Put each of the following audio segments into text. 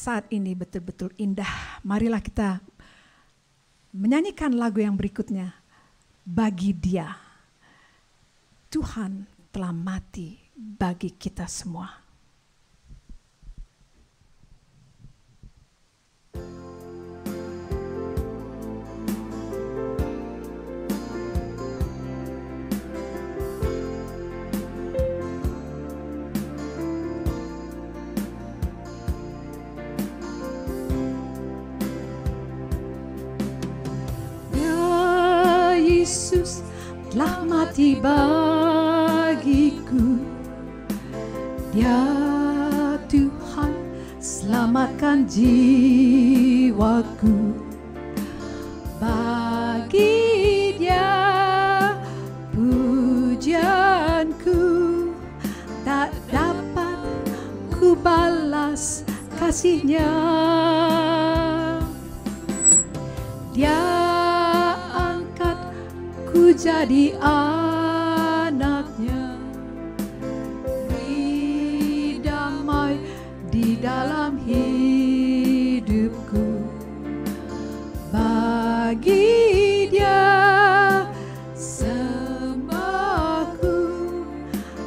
saat ini betul-betul indah. Marilah kita menyanyikan lagu yang berikutnya. Bagi Dia, Tuhan telah mati bagi kita semua. Yesus telah mati bagiku. Dia Tuhan selamatkan jiwaku. Bagi Dia pujianku, tak dapat ku balas kasih-Nya. Dia jadi anak-Nya, beri damai di dalam hidupku. Bagi Dia sembahku,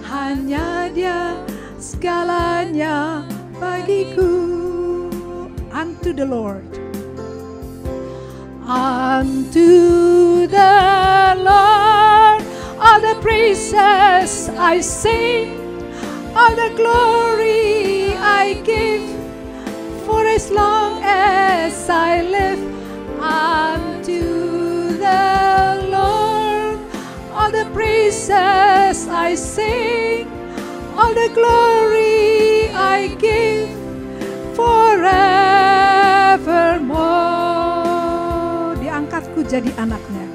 hanya Dia segalanya bagiku. Unto the Lord, unto the Lord, all the praises I sing, all the glory I give, for as long as I live. Unto the Lord, all the praises I sing, all the glory I give, forevermore. Diangkatku jadi anak-Nya.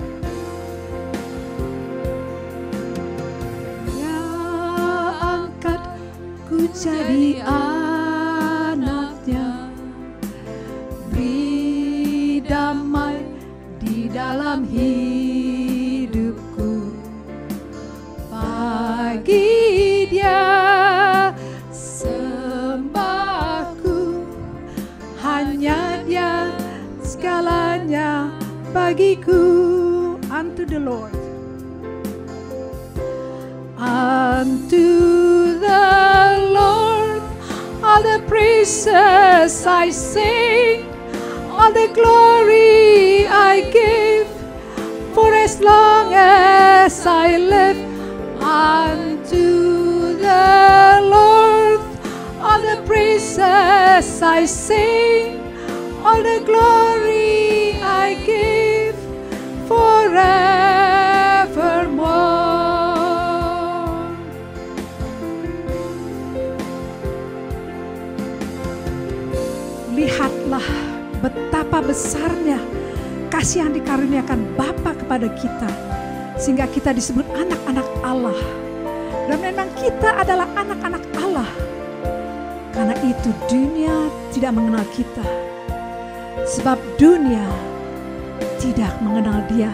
Jadi anak-Nya, beri damai di dalam hidupku. Bagi Dia sembahku, hanya Dia segalanya bagiku. Unto the Lord, unto the Lord, all the praises I sing, all the glory I give, for as long as I live. Unto the Lord, all the praises I sing, all the glory I give, forevermore. Lihatlah betapa besarnya kasih yang dikaruniakan Bapa kepada kita, sehingga kita disebut anak-anak Allah. Dan memang kita adalah anak-anak Allah. Karena itu dunia tidak mengenal kita, sebab dunia tidak mengenal Dia.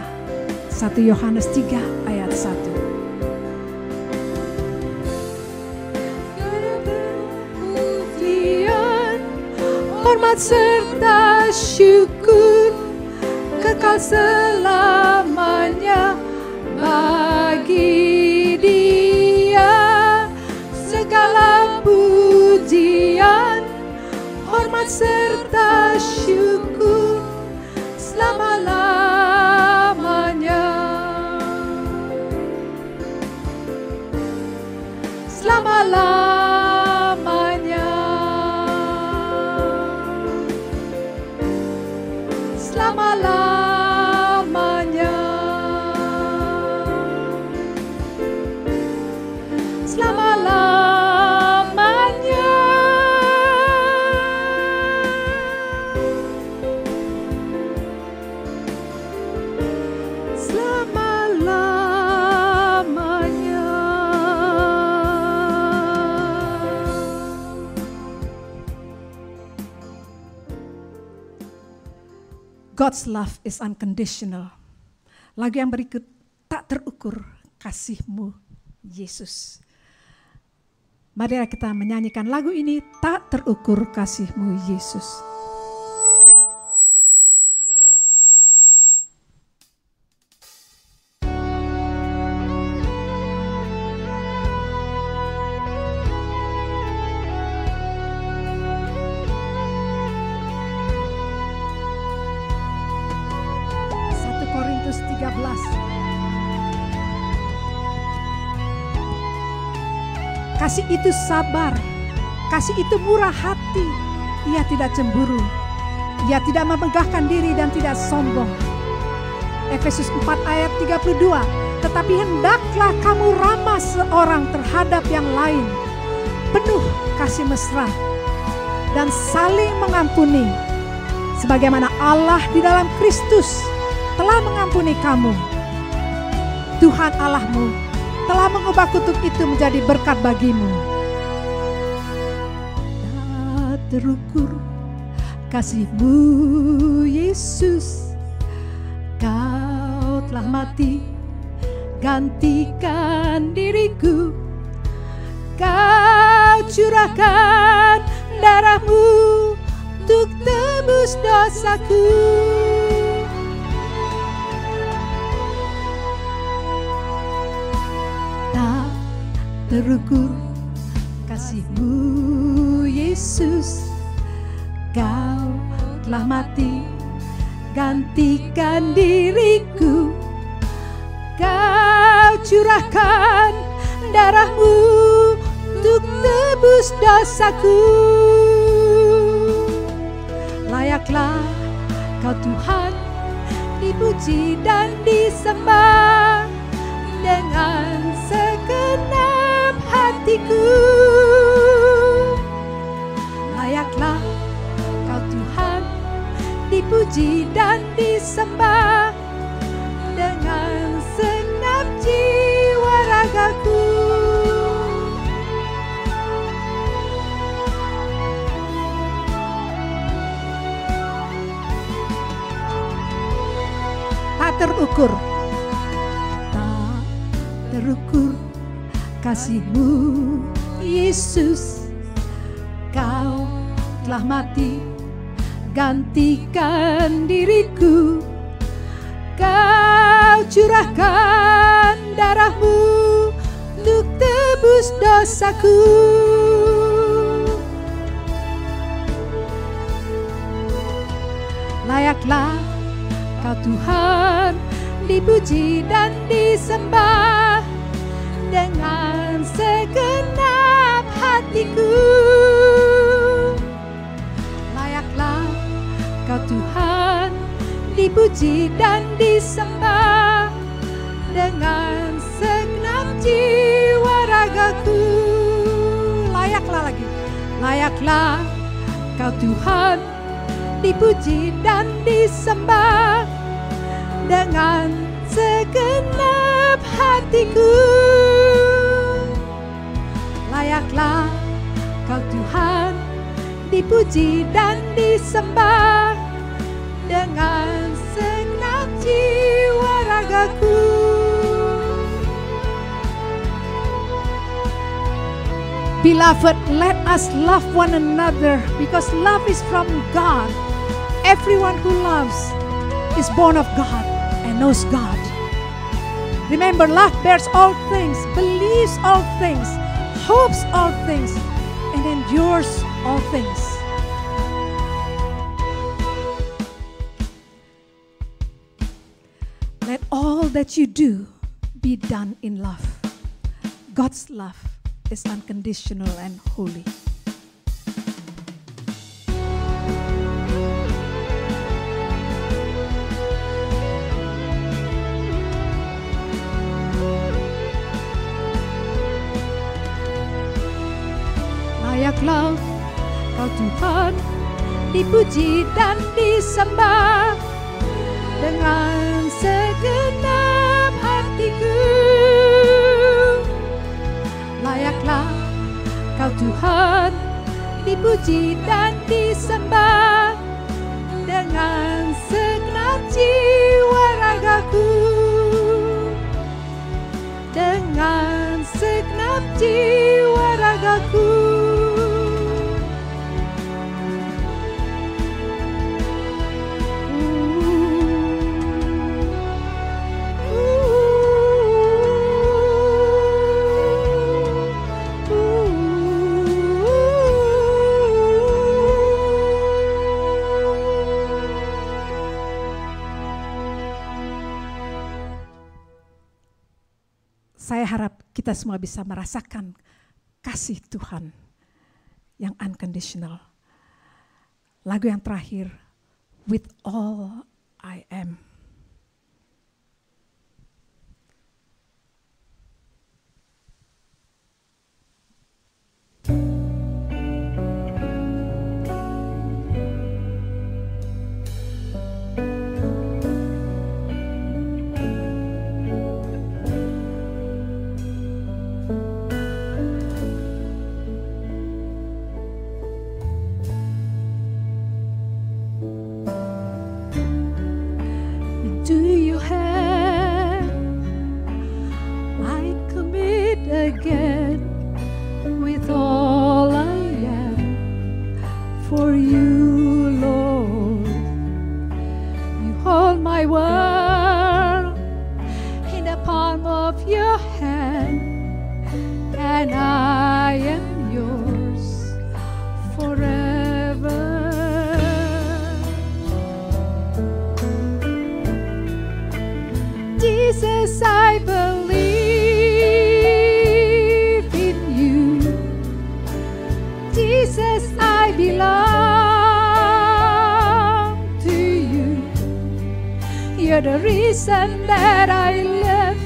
1 Yohanes 3 ayat 1. Hormat serta syukur kekal selamanya bagi Dia. Segala pujian, hormat serta syukur selama-lamanya. Selama-lamanya. Selama-lamanya. Selama-lamanya. Selama-lamanya. God's love is unconditional. Lagu yang berikut, tak terukur kasih-Mu, Yesus. Marilah kita menyanyikan lagu ini, Tak Terukur Kasih-Mu Yesus. Kasih itu sabar, kasih itu murah hati, ia tidak cemburu, ia tidak memegahkan diri dan tidak sombong. Efesus 4 ayat 32, tetapi hendaklah kamu ramah seorang terhadap yang lain, penuh kasih mesra dan saling mengampuni, sebagaimana Allah di dalam Kristus telah mengampuni kamu. Tuhan Allahmu telah mengubah kutuk itu menjadi berkat bagimu. Tak terukur kasih-Mu Yesus, Kau telah mati gantikan diriku, Kau curahkan darah-Mu untuk tebus dosaku. Terukur kasih-Mu Yesus, Kau telah mati gantikan diriku, Kau curahkan darah-Mu untuk tebus dosaku. Layaklah Kau Tuhan dipuji dan disembah dengan segenap hatiku. Layaklah Kau Tuhan dipuji dan disembah dengan segenap jiwa ragaku. Tak terukur, tak terukur kasih-Mu Yesus, Kau telah mati gantikan diriku, Kau curahkan darah-Mu untuk tebus dosaku. Layaklah Kau Tuhan dipuji dan disembah dengan segenap hatiku. Layaklah Kau Tuhan dipuji dan disembah dengan segenap jiwa ragaku. Layaklah lagi, layaklah Kau Tuhan dipuji dan disembah dengan segenap hatiku. Layaklah Kau Tuhan dipuji dan disembah dengan segenap jiwa ragaku. Beloved, let us love one another because love is from God. Everyone who loves is born of God and knows God. Remember, love bears all things, believes all things, hopes all things, and endures all things. Let all that you do be done in love. God's love is unconditional and holy. Layaklah Kau Tuhan dipuji dan disembah dengan segenap hatiku. Layaklah Kau Tuhan dipuji dan disembah dengan segenap jiwa ragaku. Dengan segenap jiwa ragaku. aku. Saya harap kita semua bisa merasakan kasih Tuhan yang unconditional. Lagu yang terakhir, With All I Am. Into your hand I commit again, with all I am for you, Lord. You hold my world in the palm of your hand, and I am yours forever. Jesus, I believe in you. Jesus, I belong to you. You're the reason that I live,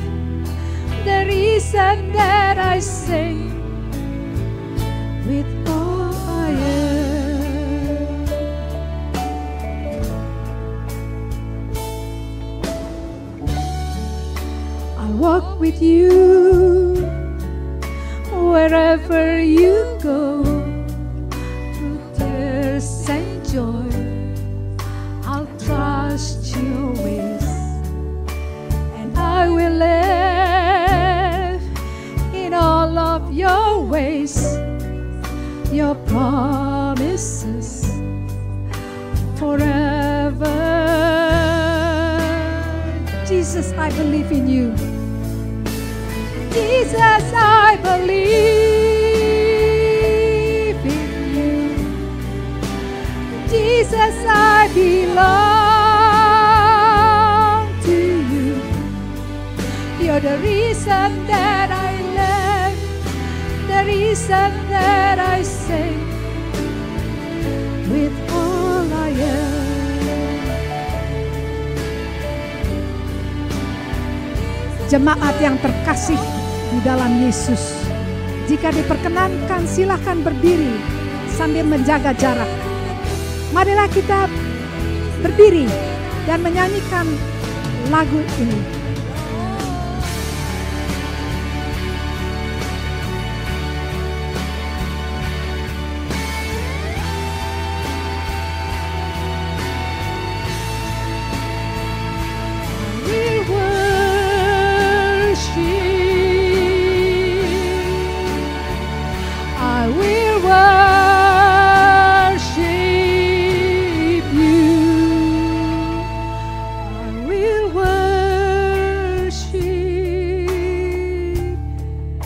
the reason that I sing, with all I am. I'll walk with you wherever you go, through tears and joy. I'll trust your ways, and I will live in all of your ways, your promises forever. Jesus, I believe in you. Jesus, I believe in you. Jesus, I belong to you. You're the reason that I live, the reason that I sing, with all I am. Jemaat yang terkasih di dalam Yesus, jika diperkenankan silahkan berdiri sambil menjaga jarak. Marilah kita berdiri dan menyanyikan lagu ini.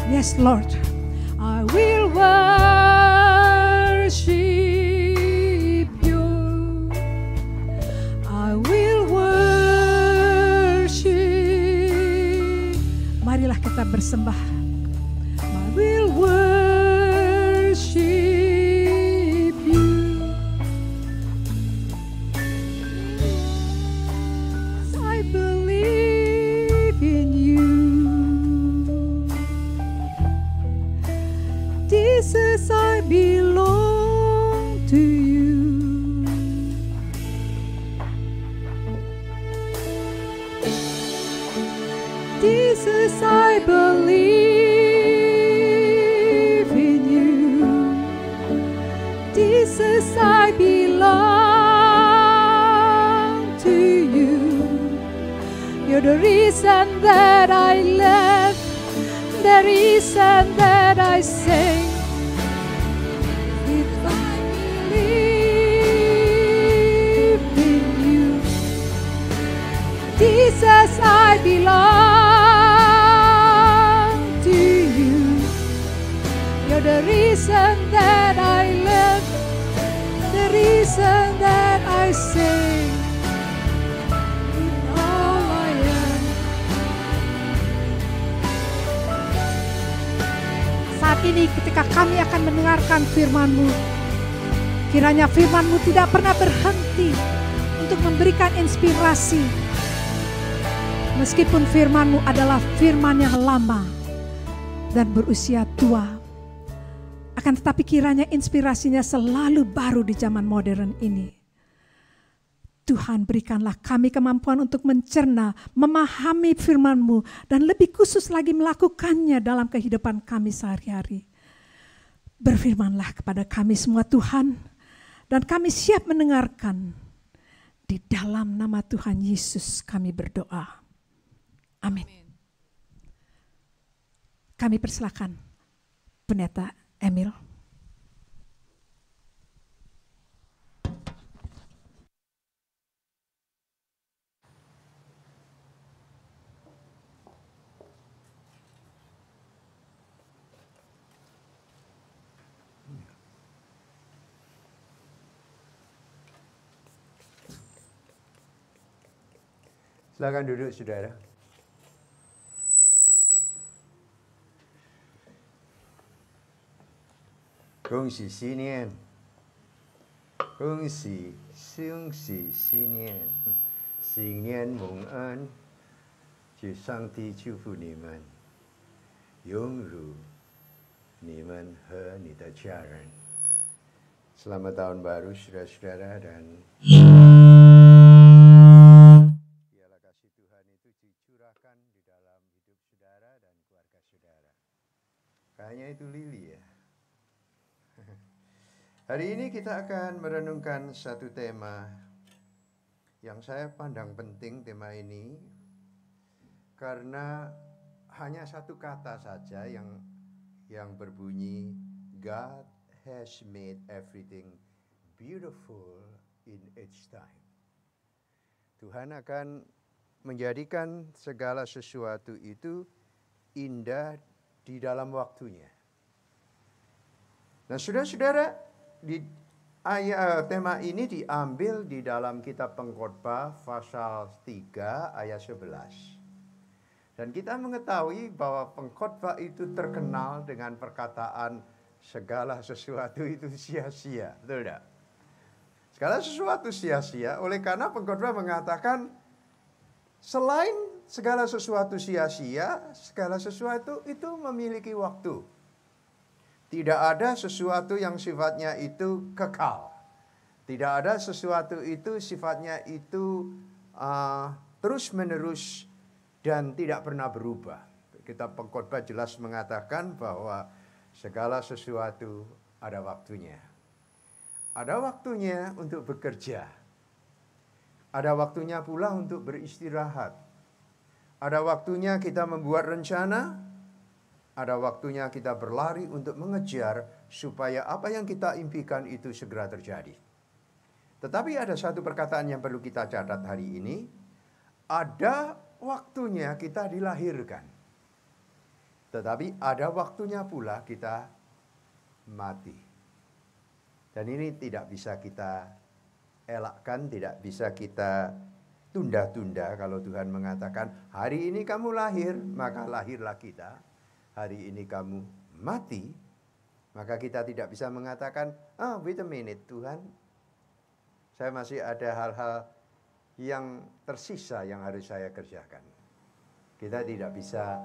Yes, Lord. I will worship you. I will worship. Marilah kita bersembah. I will worship you. I believe in you. Jesus, I belong to you. Jesus, I believe in you. Jesus, I belong to you. You're the reason that I live, the reason that I sing, Jesus, I belong to you. You're the reason that I live, the reason that I sing. In all I am. Saat ini ketika kami akan mendengarkan firman-Mu, kiranya firman-Mu tidak pernah berhenti untuk memberikan inspirasi. Meskipun firman-Mu adalah firman yang lama dan berusia tua, akan tetapi kiranya inspirasinya selalu baru di zaman modern ini. Tuhan, berikanlah kami kemampuan untuk mencerna, memahami firman-Mu, dan lebih khusus lagi melakukannya dalam kehidupan kami sehari-hari. Berfirmanlah kepada kami semua Tuhan, dan kami siap mendengarkan. Di dalam nama Tuhan Yesus kami berdoa. Amin. Kami persilakan Pendeta Emil. Silakan duduk, saudara. Gongxi xi nian, gongxi xing xi xi nian，新年蒙恩，求上帝祝福你们，拥入你们和你的家人。Selamat tahun baru, saudara-saudara, dan biarlah kasih Tuhan itu dicurahkan di dalam hidup saudara dan keluarga saudara. Kayaknya itu Lili ya. Hari ini kita akan merenungkan satu tema yang saya pandang penting, tema ini, karena hanya satu kata saja yang berbunyi, God has made everything beautiful in its time. Tuhan akan menjadikan segala sesuatu itu indah di dalam waktunya. Nah, saudara-saudara, tema ini diambil di dalam kitab Pengkhotbah pasal 3 ayat 11. Dan kita mengetahui bahwa pengkhotbah itu terkenal dengan perkataan segala sesuatu itu sia-sia, betul tidak? Segala sesuatu sia-sia, oleh karena pengkhotbah mengatakan selain segala sesuatu sia-sia, segala sesuatu itu memiliki waktu. Tidak ada sesuatu yang sifatnya itu kekal. Tidak ada sesuatu itu sifatnya itu terus-menerus dan tidak pernah berubah. Kitab Pengkhotbah jelas mengatakan bahwa segala sesuatu ada waktunya. Ada waktunya untuk bekerja. Ada waktunya pula untuk beristirahat. Ada waktunya kita membuat rencana. Ada waktunya kita berlari untuk mengejar supaya apa yang kita impikan itu segera terjadi. Tetapi ada satu perkataan yang perlu kita catat hari ini. Ada waktunya kita dilahirkan. Tetapi ada waktunya pula kita mati. Dan ini tidak bisa kita elakkan, tidak bisa kita tunda-tunda. Kalau Tuhan mengatakan, hari ini kamu lahir, maka lahirlah kita. Hari ini kamu mati, maka kita tidak bisa mengatakan, wait a minute Tuhan, saya masih ada hal-hal yang tersisa yang harus saya kerjakan. Kita tidak bisa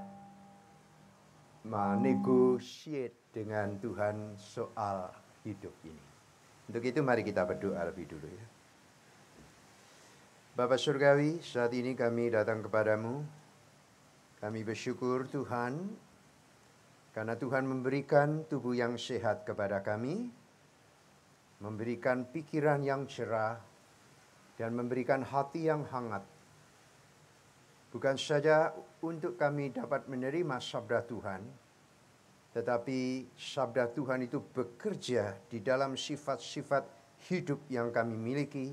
menegosiate dengan Tuhan soal hidup ini. Untuk itu mari kita berdoa lebih dulu ya. Bapa Surgawi, saat ini kami datang kepadamu. Kami bersyukur Tuhan, karena Tuhan memberikan tubuh yang sehat kepada kami, memberikan pikiran yang cerah, dan memberikan hati yang hangat. Bukan saja untuk kami dapat menerima sabda Tuhan, tetapi sabda Tuhan itu bekerja di dalam sifat-sifat hidup yang kami miliki,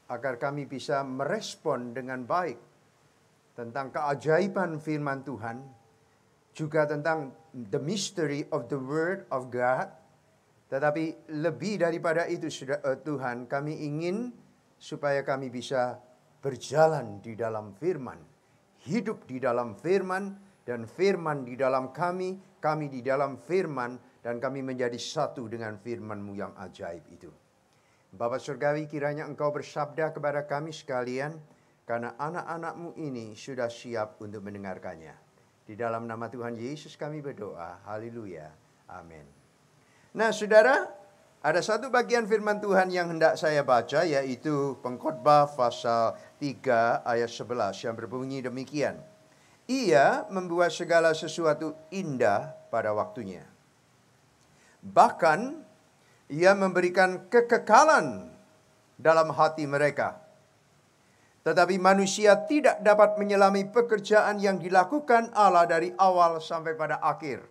agar kami bisa merespon dengan baik tentang keajaiban firman Tuhan, juga tentang the mystery of the word of God. Tetapi lebih daripada itu, Tuhan, kami ingin supaya kami bisa berjalan di dalam firman, hidup di dalam firman, dan firman di dalam kami di dalam firman, dan kami menjadi satu dengan firman-Mu yang ajaib itu. Bapa Surgawi, kiranya Engkau bersabda kepada kami sekalian, karena anak-anak-Mu ini sudah siap untuk mendengarkannya. Di dalam nama Tuhan Yesus kami berdoa. Haleluya. Amin. Nah, saudara, ada satu bagian firman Tuhan yang hendak saya baca, yaitu Pengkhotbah pasal 3 ayat 11 yang berbunyi demikian. Ia membuat segala sesuatu indah pada waktunya. Bahkan ia memberikan kekekalan dalam hati mereka. Tetapi manusia tidak dapat menyelami pekerjaan yang dilakukan Allah dari awal sampai pada akhir.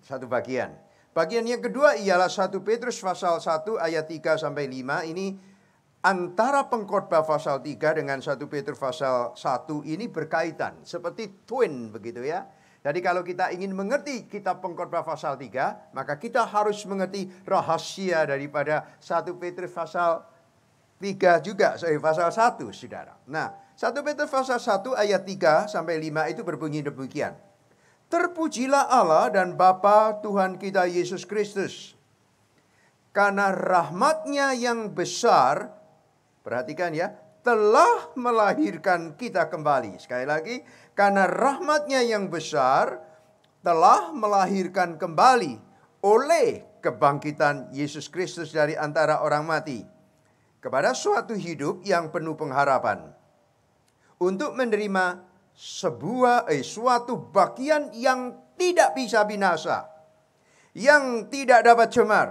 Satu bagian. Bagian yang kedua ialah 1 Petrus pasal 1 ayat 3 sampai 5. Ini antara Pengkhotbah pasal 3 dengan 1 Petrus pasal 1 ini berkaitan. Seperti twin begitu ya. Jadi kalau kita ingin mengerti kitab Pengkhotbah pasal 3, maka kita harus mengerti rahasia daripada 1 Petrus pasal 3 juga. Pasal 1, saudara. Nah, 1 Petrus pasal 1 ayat 3 sampai 5 itu berbunyi demikian. Terpujilah Allah dan Bapa Tuhan kita Yesus Kristus. Karena rahmat-Nya yang besar, perhatikan ya, telah melahirkan kita kembali. Sekali lagi, karena rahmat-Nya yang besar telah melahirkan kembali oleh kebangkitan Yesus Kristus dari antara orang mati kepada suatu hidup yang penuh pengharapan, untuk menerima suatu bagian yang tidak bisa binasa, yang tidak dapat cemar,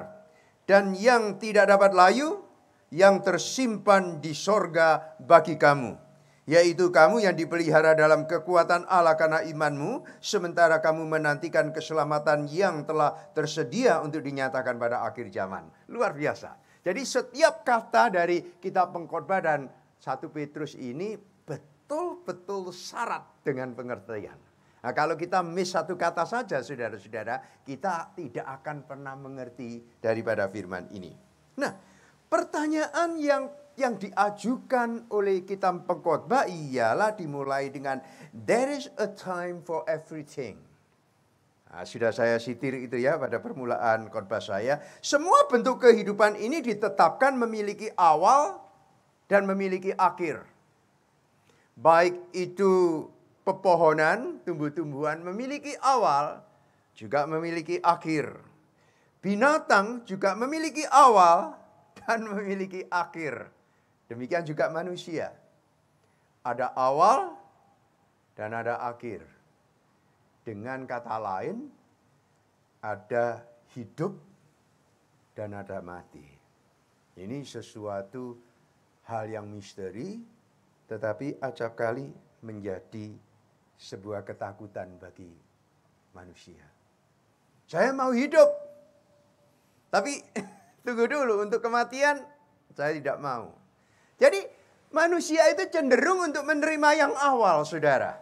dan yang tidak dapat layu, yang tersimpan di sorga bagi kamu, yaitu kamu yang dipelihara dalam kekuatan Allah karena imanmu, sementara kamu menantikan keselamatan yang telah tersedia untuk dinyatakan pada akhir zaman. Luar biasa. Jadi setiap kata dari kitab Pengkhotbah dan 1 Petrus ini betul-betul syarat dengan pengertian. Nah, kalau kita miss satu kata saja, saudara-saudara, kita tidak akan pernah mengerti daripada firman ini. Nah, pertanyaan yang diajukan oleh kitab Pengkhotbah ialah dimulai dengan there is a time for everything. Nah, sudah saya sitir itu ya pada permulaan khotbah saya. Semua bentuk kehidupan ini ditetapkan memiliki awal dan memiliki akhir. Baik itu pepohonan, tumbuh-tumbuhan memiliki awal, juga memiliki akhir. Binatang juga memiliki awal dan memiliki akhir. Demikian juga manusia. Ada awal dan ada akhir. Dengan kata lain, ada hidup dan ada mati. Ini sesuatu hal yang misteri, tetapi acap kali menjadi sebuah ketakutan bagi manusia. Saya mau hidup, tapi tunggu dulu, untuk kematian saya tidak mau. Jadi manusia itu cenderung untuk menerima yang awal, saudara.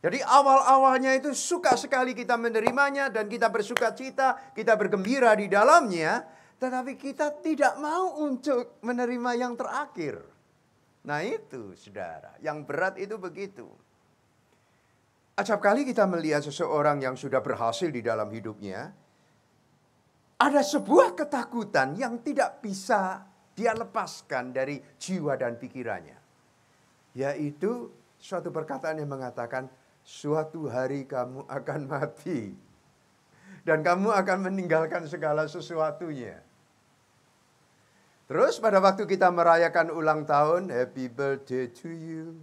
Jadi awal-awalnya itu suka sekali kita menerimanya dan kita bersuka cita, kita bergembira di dalamnya. Tetapi kita tidak mau untuk menerima yang terakhir. Nah itu, saudara, yang berat itu begitu. Acap kali kita melihat seseorang yang sudah berhasil di dalam hidupnya, ada sebuah ketakutan yang tidak bisa dia lepaskan dari jiwa dan pikirannya. Yaitu suatu perkataan yang mengatakan, suatu hari kamu akan mati. Dan kamu akan meninggalkan segala sesuatunya. Terus pada waktu kita merayakan ulang tahun, happy birthday to you.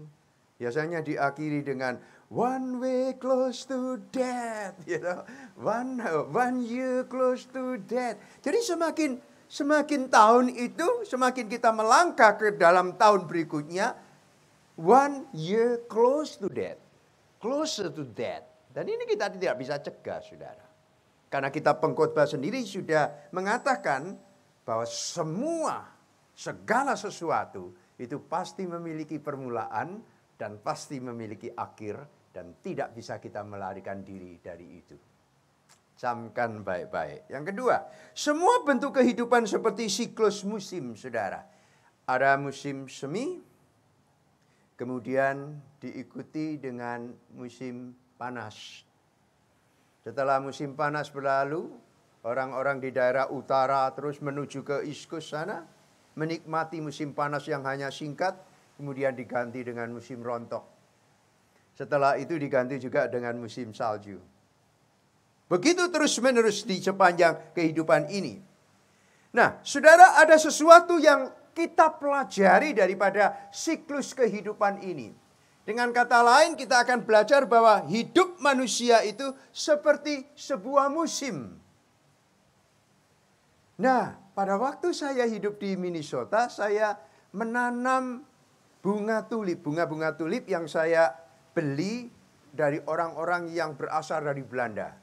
Biasanya diakhiri dengan one way close to death. You know? One year close to death. Jadi semakin tahun itu, semakin kita melangkah ke dalam tahun berikutnya, one year close to death. Closer to death. Dan ini kita tidak bisa cegah, saudara. Karena kitab Pengkhotbah sendiri sudah mengatakan bahwa semua Segala sesuatu itu pasti memiliki permulaan dan pasti memiliki akhir dan tidak bisa kita melarikan diri dari itu. Camkan baik-baik. Yang kedua, semua bentuk kehidupan seperti siklus musim, saudara. Ada musim semi, kemudian diikuti dengan musim panas. Setelah musim panas berlalu, orang-orang di daerah utara terus menuju ke East Coast sana, menikmati musim panas yang hanya singkat, kemudian diganti dengan musim rontok. Setelah itu diganti juga dengan musim salju. Begitu terus-menerus di sepanjang kehidupan ini. Nah, saudara, ada sesuatu yang kita pelajari daripada siklus kehidupan ini. Dengan kata lain, kita akan belajar bahwa hidup manusia itu seperti sebuah musim. Nah, pada waktu saya hidup di Minnesota, saya menanam bunga-bunga tulip yang saya beli dari orang-orang yang berasal dari Belanda.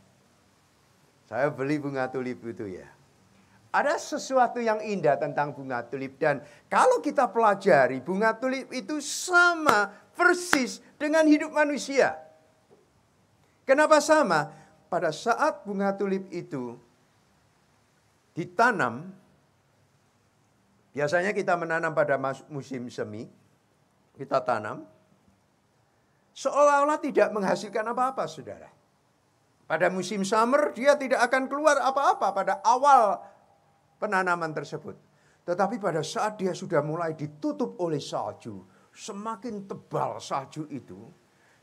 Saya beli bunga tulip itu ya. Ada sesuatu yang indah tentang bunga tulip. Dan kalau kita pelajari, bunga tulip itu sama persis dengan hidup manusia. Kenapa sama? Pada saat bunga tulip itu ditanam, biasanya kita menanam pada musim semi, kita tanam, seolah-olah tidak menghasilkan apa-apa, saudara. Pada musim summer dia tidak akan keluar apa-apa pada awal penanaman tersebut. Tetapi pada saat dia sudah mulai ditutup oleh salju, semakin tebal salju itu,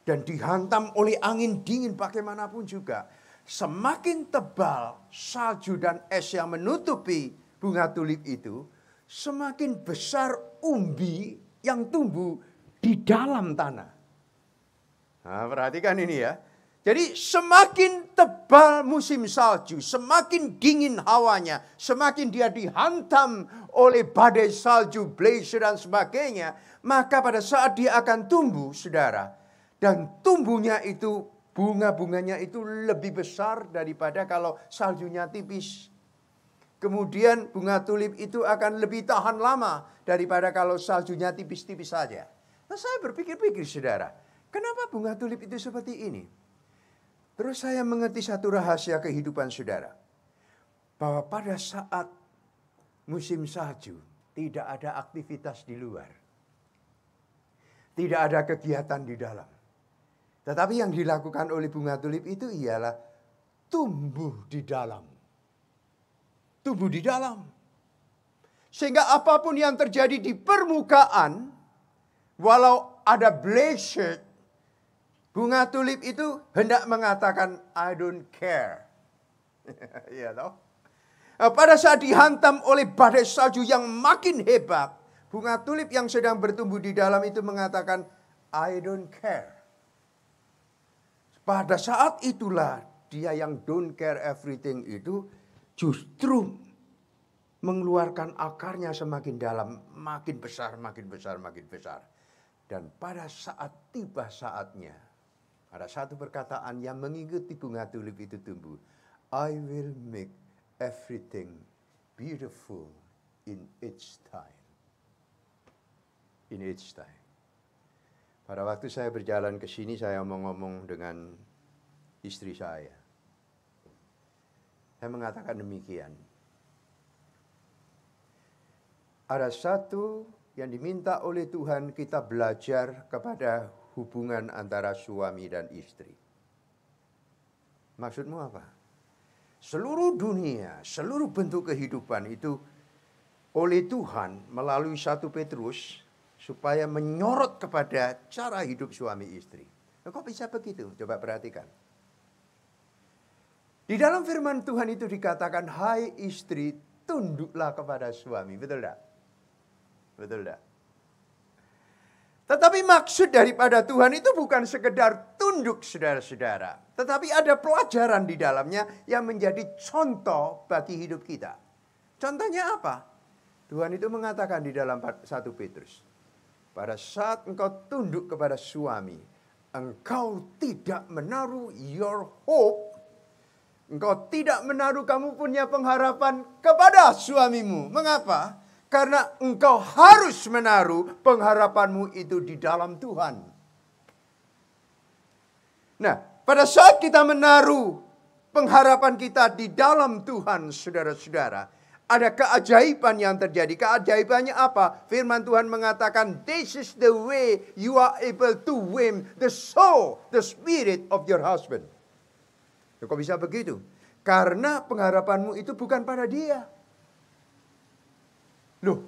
dan dihantam oleh angin dingin bagaimanapun juga, semakin tebal salju dan es yang menutupi bunga tulip itu, semakin besar umbi yang tumbuh di dalam tanah. Nah, perhatikan ini ya. Jadi semakin tebal musim salju, semakin dingin hawanya, semakin dia dihantam oleh badai salju, glacier dan sebagainya, maka pada saat dia akan tumbuh, saudara, dan tumbuhnya itu, bunga-bunganya itu lebih besar daripada kalau saljunya tipis. Kemudian bunga tulip itu akan lebih tahan lama daripada kalau saljunya tipis-tipis saja. Nah, saya berpikir-pikir, saudara, kenapa bunga tulip itu seperti ini? Terus saya mengerti satu rahasia kehidupan saudara. Bahwa pada saat musim salju, tidak ada aktivitas di luar. Tidak ada kegiatan di dalam. Tetapi yang dilakukan oleh bunga tulip itu ialah tumbuh di dalam. Tumbuh di dalam. Sehingga apapun yang terjadi di permukaan, walau ada glacier, bunga tulip itu hendak mengatakan, I don't care. Iya toh? Pada saat dihantam oleh badai salju yang makin hebat, bunga tulip yang sedang bertumbuh di dalam itu mengatakan, I don't care. Pada saat itulah dia yang don't care everything itu justru mengeluarkan akarnya semakin dalam, makin besar, makin besar, makin besar. Dan pada saat tiba saatnya, ada satu perkataan yang mengikuti bunga tulip itu tumbuh. I will make everything beautiful in its time. In its time. Pada waktu saya berjalan ke sini, saya ngomong dengan istri saya. Saya mengatakan demikian. Ada satu yang diminta oleh Tuhan kita belajar kepada hubungan antara suami dan istri. Maksudmu apa? Seluruh dunia, seluruh bentuk kehidupan itu oleh Tuhan melalui 1 Petrus supaya menyorot kepada cara hidup suami istri. Nah, kok bisa begitu? Coba perhatikan. Di dalam firman Tuhan itu dikatakan, hai istri, tunduklah kepada suami. Betul tak? Betul tak? Tetapi maksud daripada Tuhan itu bukan sekedar tunduk, saudara-saudara. Tetapi ada pelajaran di dalamnya yang menjadi contoh bagi hidup kita. Contohnya apa? Tuhan itu mengatakan di dalam 1 Petrus. Pada saat engkau tunduk kepada suami, engkau tidak menaruh your hope. Engkau tidak menaruh, kamu punya pengharapan kepada suamimu. Mengapa? Karena engkau harus menaruh pengharapanmu itu di dalam Tuhan. Nah, pada saat kita menaruh pengharapan kita di dalam Tuhan, saudara-saudara, ada keajaiban yang terjadi. Keajaibannya apa? Firman Tuhan mengatakan, this is the way you are able to win the soul, the spirit of your husband. Kok bisa begitu? Karena pengharapanmu itu bukan pada dia. Loh,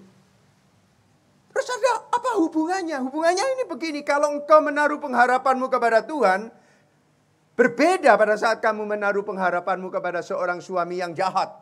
terus ada apa hubungannya? Hubungannya ini begini, kalau engkau menaruh pengharapanmu kepada Tuhan, berbeda pada saat kamu menaruh pengharapanmu kepada seorang suami yang jahat.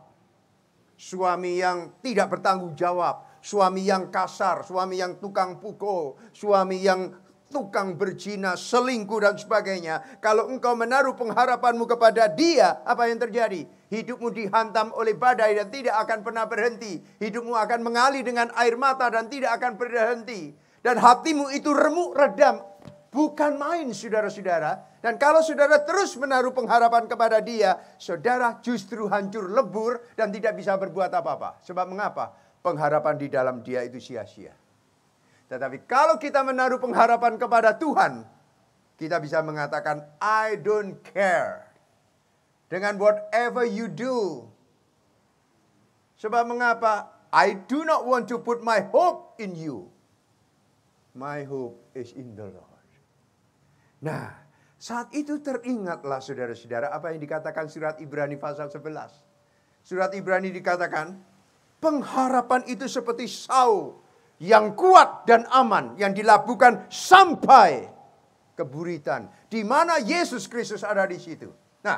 Suami yang tidak bertanggung jawab. Suami yang kasar, suami yang tukang pukul, suami yang tukang berzina, selingkuh dan sebagainya. Kalau engkau menaruh pengharapanmu kepada dia, apa yang terjadi? Hidupmu dihantam oleh badai dan tidak akan pernah berhenti. Hidupmu akan mengalir dengan air mata dan tidak akan berhenti. Dan hatimu itu remuk redam. Bukan main, saudara-saudara. Dan kalau saudara terus menaruh pengharapan kepada dia, saudara justru hancur lebur dan tidak bisa berbuat apa-apa. Sebab mengapa? Pengharapan di dalam dia itu sia-sia. Tetapi kalau kita menaruh pengharapan kepada Tuhan, kita bisa mengatakan, I don't care. Dengan whatever you do. Sebab mengapa? I do not want to put my hope in you. My hope is in the Lord. Nah, saat itu teringatlah saudara-saudara apa yang dikatakan surat Ibrani pasal 11. Surat Ibrani dikatakan, pengharapan itu seperti sau yang kuat dan aman yang dilabuhkan sampai keburitan. Di mana Yesus Kristus ada di situ. Nah,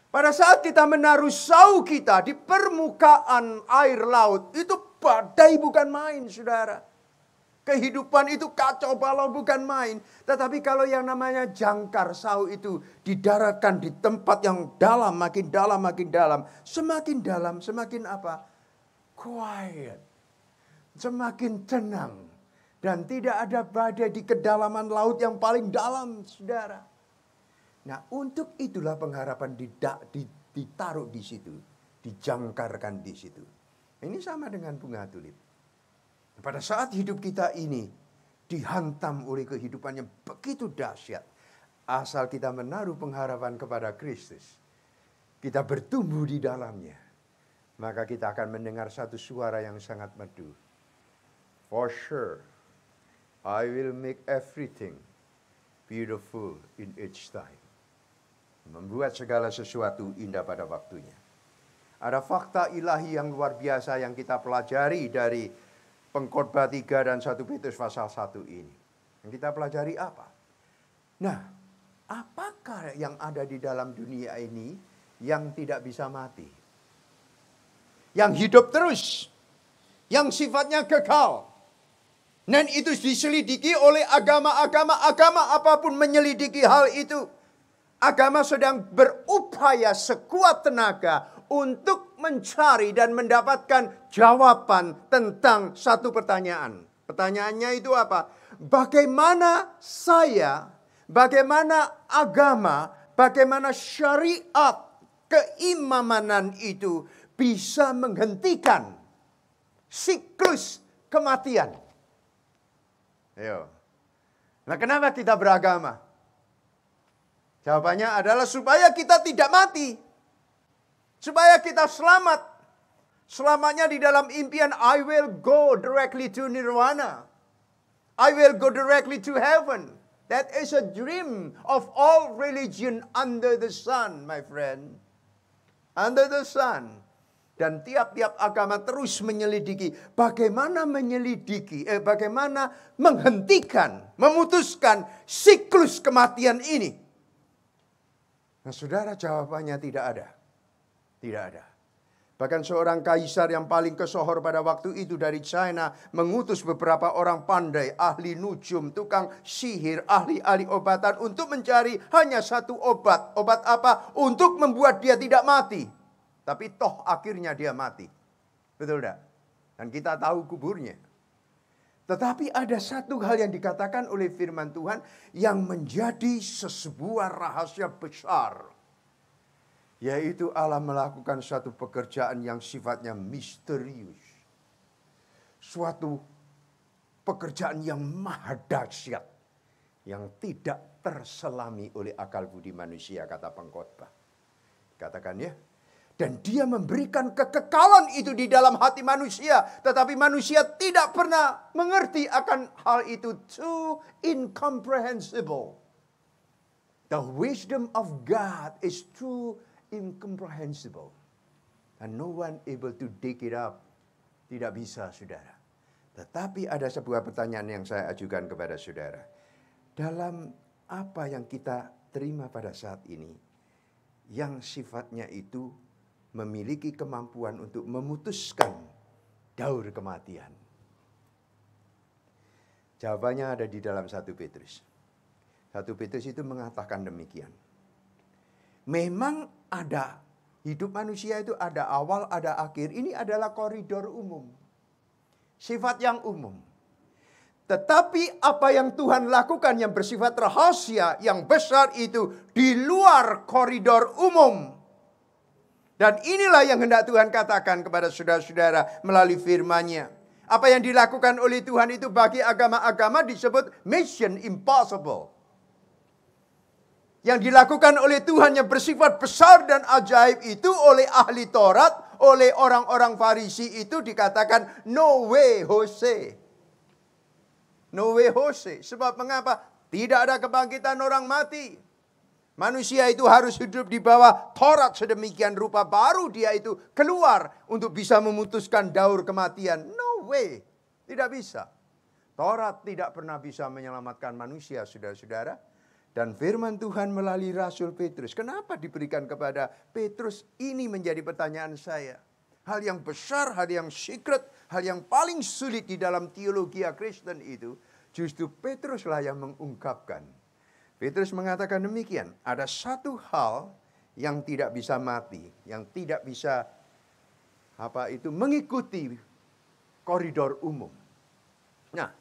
pada saat kita menaruh sau kita di permukaan air laut, itu badai bukan main, saudara. Kehidupan itu kacau balau bukan main. Tetapi kalau yang namanya jangkar sau itu didaratkan di tempat yang dalam, makin dalam, makin dalam. Semakin dalam, semakin apa? Quiet. Semakin tenang. Dan tidak ada badai di kedalaman laut yang paling dalam, saudara. Nah, untuk itulah pengharapan ditaruh di situ. Dijangkarkan di situ. Ini sama dengan bunga tulip. Pada saat hidup kita ini dihantam oleh kehidupan yang begitu dahsyat. Asal kita menaruh pengharapan kepada Kristus. Kita bertumbuh di dalamnya. Maka kita akan mendengar satu suara yang sangat merdu. For sure, I will make everything beautiful in its time. Membuat segala sesuatu indah pada waktunya. Ada fakta ilahi yang luar biasa yang kita pelajari dari Pengkhotbah 3 dan 1 Petrus pasal 1 ini. Yang kita pelajari apa? Nah, apakah yang ada di dalam dunia ini yang tidak bisa mati? Yang hidup terus. Yang sifatnya kekal. Dan itu diselidiki oleh agama apapun menyelidiki hal itu. Agama sedang berupaya sekuat tenaga untuk mencari dan mendapatkan jawaban tentang satu pertanyaan. Pertanyaannya itu apa? Bagaimana saya, bagaimana agama, bagaimana syariat keimamanan itu bisa menghentikan siklus kematian? Ayo. Nah, kenapa kita beragama? Jawabannya adalah supaya kita tidak mati. Supaya kita selamat. Selamatnya di dalam impian, I will go directly to nirvana. I will go directly to heaven. That is a dream of all religion under the sun, my friend. Under the sun. Dan tiap-tiap agama terus menyelidiki. Bagaimana bagaimana menghentikan, memutuskan siklus kematian ini. Nah, saudara, jawabannya tidak ada. Tidak ada. Bahkan seorang kaisar yang paling kesohor pada waktu itu dari China mengutus beberapa orang pandai, ahli nujum, tukang sihir, ahli-ahli obatan untuk mencari hanya satu obat. Obat apa? Untuk membuat dia tidak mati. Tapi toh akhirnya dia mati. Betul tidak? Dan kita tahu kuburnya. Tetapi ada satu hal yang dikatakan oleh firman Tuhan yang menjadi sebuah rahasia besar. Yaitu Allah melakukan suatu pekerjaan yang sifatnya misterius. suatu pekerjaan yang maha dahsyat, yang tidak terselami oleh akal budi manusia, kata pengkhotbah. Katakan ya. Dan dia memberikan kekekalan itu di dalam hati manusia. Tetapi manusia tidak pernah mengerti akan hal itu. Too incomprehensible. The wisdom of God is too incomprehensible. And no one able to dig it up. Tidak bisa, saudara. Tetapi ada sebuah pertanyaan yang saya ajukan kepada saudara. Dalam apa yang kita terima pada saat ini, yang sifatnya itu memiliki kemampuan untuk memutuskan daur kematian. Jawabannya ada di dalam 1 Petrus. 1 Petrus itu mengatakan demikian. Memang ada, hidup manusia itu ada awal, ada akhir. Ini adalah koridor umum. Sifat yang umum. Tetapi apa yang Tuhan lakukan yang bersifat rahasia, yang besar itu di luar koridor umum. Dan inilah yang hendak Tuhan katakan kepada saudara-saudara melalui firman-Nya. Apa yang dilakukan oleh Tuhan itu bagi agama-agama disebut mission impossible. Yang dilakukan oleh Tuhan yang bersifat besar dan ajaib itu oleh ahli Taurat, oleh orang-orang Farisi itu dikatakan no way Jose. No way Jose. Sebab mengapa? Tidak ada kebangkitan orang mati. Manusia itu harus hidup di bawah Taurat sedemikian rupa. Baru dia itu keluar untuk bisa memutuskan daur kematian. No way. Tidak bisa. Taurat tidak pernah bisa menyelamatkan manusia, saudara-saudara. Dan firman Tuhan melalui Rasul Petrus. Kenapa diberikan kepada Petrus? Ini menjadi pertanyaan saya. Hal yang besar, hal yang secret, hal yang paling sulit di dalam teologi Kristen itu. Justru Petruslah yang mengungkapkan. Petrus mengatakan demikian. Ada satu hal yang tidak bisa mati. Yang tidak bisa mengikuti koridor umum. Nah,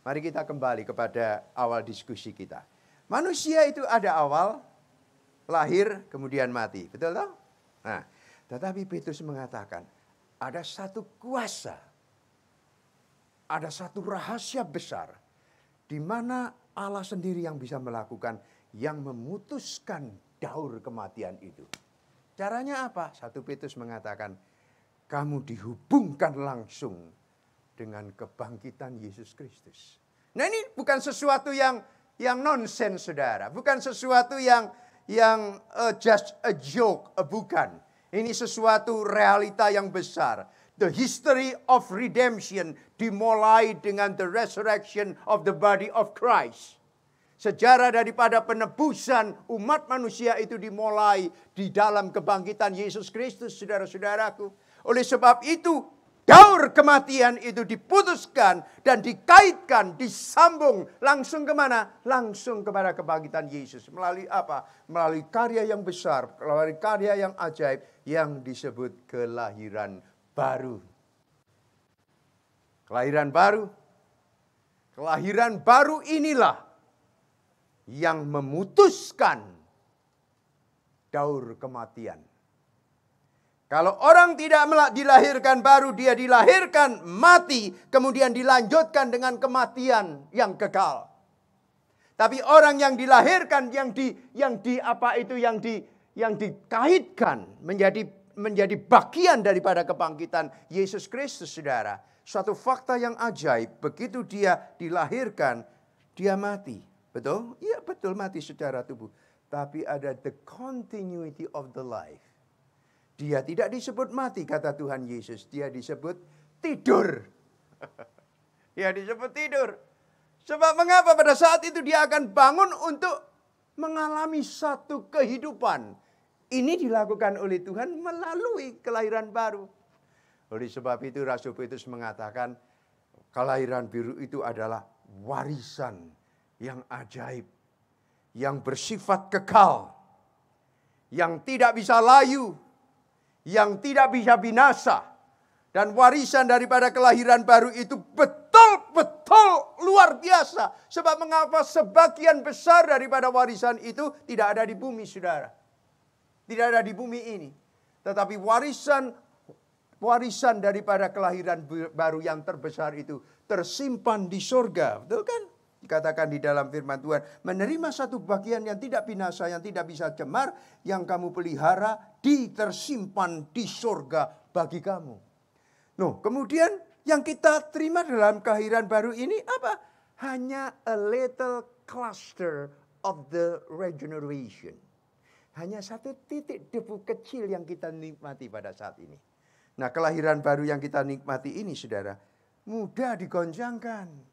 mari kita kembali kepada awal diskusi kita. Manusia itu ada awal, lahir, kemudian mati. Betul tak? Nah, tetapi Petrus mengatakan, ada satu kuasa, ada satu rahasia besar, di mana Allah sendiri yang bisa melakukan, yang memutuskan daur kematian itu. Caranya apa? 1 Petrus mengatakan, kamu dihubungkan langsung dengan kebangkitan Yesus Kristus. Nah, ini bukan sesuatu yang nonsens, saudara. Bukan sesuatu yang just a joke, bukan. Ini sesuatu realita yang besar. The history of redemption dimulai dengan the resurrection of the body of Christ. Sejarah daripada penebusan umat manusia itu dimulai di dalam kebangkitan Yesus Kristus, saudara-saudaraku. Oleh sebab itu, daur kematian itu diputuskan dan dikaitkan, disambung langsung kemana? Langsung kepada kebangkitan Yesus. Melalui apa? Melalui karya yang besar, melalui karya yang ajaib yang disebut kelahiran baru. Kelahiran baru. Kelahiran baru inilah yang memutuskan daur kematian. Kalau orang tidak dilahirkan baru, dia dilahirkan mati, kemudian dilanjutkan dengan kematian yang kekal. Tapi orang yang dilahirkan, yang dikaitkan menjadi bagian daripada kebangkitan Yesus Kristus, saudara. Suatu fakta yang ajaib, begitu dia dilahirkan, dia mati. Betul? Iya, betul, mati secara tubuh. Tapi ada the continuity of the life. Dia tidak disebut mati, kata Tuhan Yesus. Dia disebut tidur. Dia disebut tidur. Sebab mengapa? Pada saat itu dia akan bangun untuk mengalami satu kehidupan. Ini dilakukan oleh Tuhan melalui kelahiran baru. Oleh sebab itu Rasul Petrus mengatakan, kelahiran baru itu adalah warisan yang ajaib. Yang bersifat kekal. Yang tidak bisa layu. Yang tidak bisa binasa. Dan warisan daripada kelahiran baru itu betul-betul luar biasa. Sebab mengapa? Sebagian besar daripada warisan itu tidak ada di bumi, saudara. Tidak ada di bumi ini. Tetapi warisan daripada kelahiran baru yang terbesar itu tersimpan di sorga. Betul kan? Dikatakan di dalam firman Tuhan, menerima satu bagian yang tidak binasa, yang tidak bisa cemar, yang kamu pelihara, tersimpan di sorga bagi kamu. Nah, kemudian yang kita terima dalam kelahiran baru ini apa? Hanya a little cluster of the regeneration. Hanya satu titik debu kecil yang kita nikmati pada saat ini. Nah, kelahiran baru yang kita nikmati ini, saudara, mudah digoncangkan.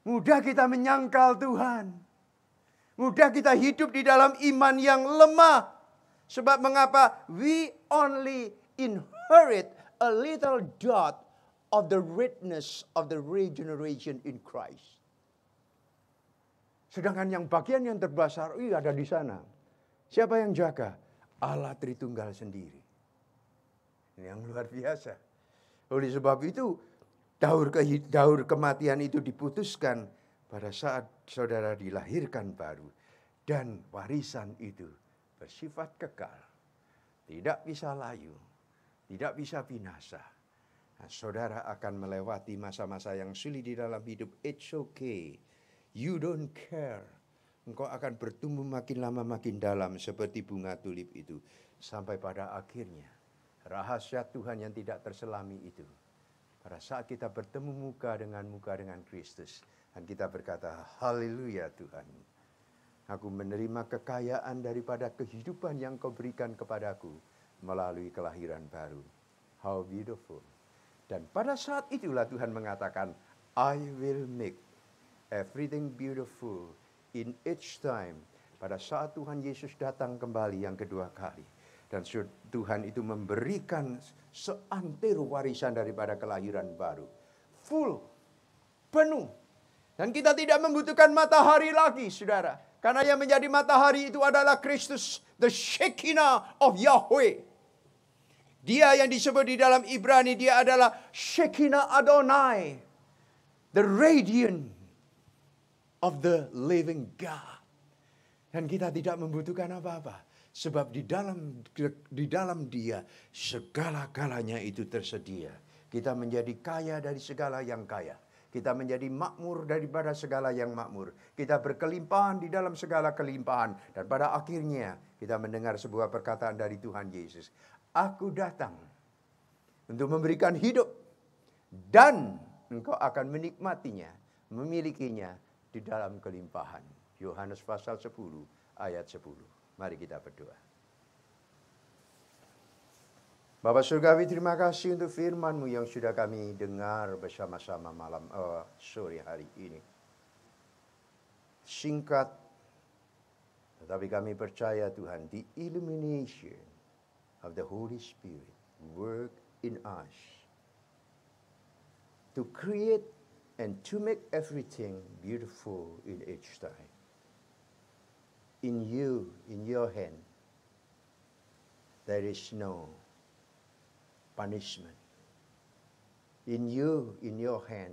Mudah kita menyangkal Tuhan. Mudah kita hidup di dalam iman yang lemah. Sebab mengapa? We only inherit a little dot of the richness of the regeneration in Christ. Sedangkan yang bagian yang terbesar ada di sana. Siapa yang jaga? Allah Tritunggal sendiri. Ini yang luar biasa. Oleh sebab itu, daur kematian itu diputuskan pada saat saudara dilahirkan baru. Dan warisan itu bersifat kekal. Tidak bisa layu. Tidak bisa binasa. Nah, saudara akan melewati masa-masa yang sulit di dalam hidup. It's okay. You don't care. Engkau akan bertumbuh makin lama makin dalam seperti bunga tulip itu. Sampai pada akhirnya. Rahasia Tuhan yang tidak terselami itu. Pada saat kita bertemu muka dengan Kristus. Dan kita berkata, haleluya Tuhan. Aku menerima kekayaan daripada kehidupan yang kau berikan kepadaku. Melalui kelahiran baru. How beautiful. Dan pada saat itulah Tuhan mengatakan, I will make everything beautiful in each time. Pada saat Tuhan Yesus datang kembali yang kedua kali. Dan Tuhan itu memberikan seantero warisan daripada kelahiran baru. Full. Penuh. Dan kita tidak membutuhkan matahari lagi, saudara. Karena yang menjadi matahari itu adalah Kristus. The Shekinah of Yahweh. Dia yang disebut di dalam Ibrani, dia adalah Shekinah Adonai. The radiant of the living God. Dan kita tidak membutuhkan apa-apa. Sebab di dalam dia segala-galanya itu tersedia. Kita menjadi kaya dari segala yang kaya. Kita menjadi makmur daripada segala yang makmur. Kita berkelimpahan di dalam segala kelimpahan. Dan pada akhirnya kita mendengar sebuah perkataan dari Tuhan Yesus. Aku datang untuk memberikan hidup. Dan engkau akan menikmatinya, memilikinya di dalam kelimpahan. Yohanes pasal 10 ayat 10. Mari kita berdoa. Bapa Surgawi, terima kasih untuk firman-Mu yang sudah kami dengar bersama-sama sore hari ini. Singkat, tetapi kami percaya Tuhan, the illumination of the Holy Spirit work in us to create and to make everything beautiful in each time. In you, in your hand, there is no punishment. In you, in your hand,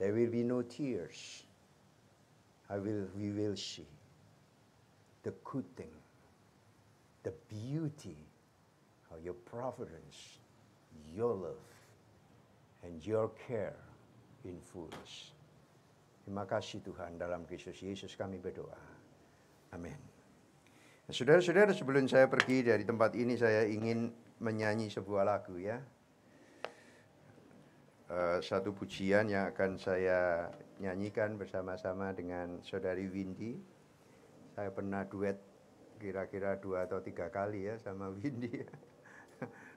there will be no tears. We will see the good thing, the beauty of your providence, your love, and your care in fullness. Terima kasih Tuhan, dalam Kristus Yesus kami berdoa. Amin. Nah, saudara-saudara, sebelum saya pergi dari tempat ini, saya ingin menyanyi sebuah lagu ya. Satu pujian yang akan saya nyanyikan bersama-sama dengan saudari Windy. Saya pernah duet kira-kira 2 atau 3 kali ya sama Windy.